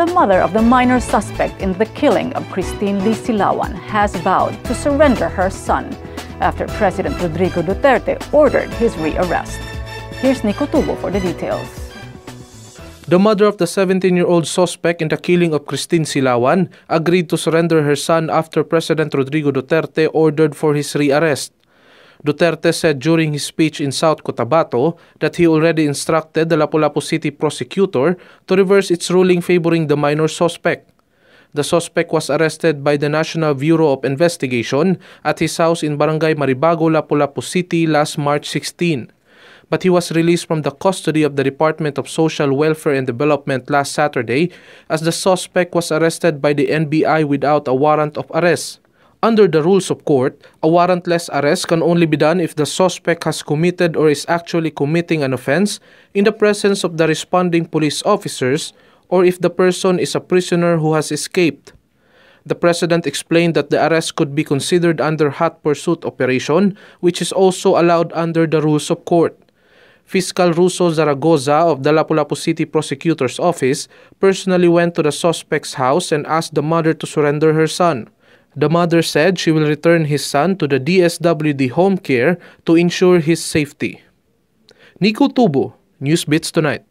The mother of the minor suspect in the killing of Christine Lee Silawan has vowed to surrender her son after President Rodrigo Duterte ordered his rearrest. Here's Nico Tubo for the details. The mother of the 17-year-old suspect in the killing of Christine Silawan agreed to surrender her son after President Rodrigo Duterte ordered for his rearrest. Duterte said during his speech in South Cotabato that he already instructed the Lapu-Lapu City prosecutor to reverse its ruling favoring the minor suspect. The suspect was arrested by the National Bureau of Investigation at his house in Barangay Maribago, Lapu-Lapu City last March 16. But he was released from the custody of the Department of Social Welfare and Development last Saturday as the suspect was arrested by the NBI without a warrant of arrest. Under the rules of court, a warrantless arrest can only be done if the suspect has committed or is actually committing an offense in the presence of the responding police officers or if the person is a prisoner who has escaped. The President explained that the arrest could be considered under hot pursuit operation, which is also allowed under the rules of court. Fiscal Russo Zaragoza of the Lapu-Lapu City Prosecutor's Office personally went to the suspect's house and asked the mother to surrender her son. The mother said she will return his son to the DSWD home care to ensure his safety. Nico Tubo, Newsbeats Tonight.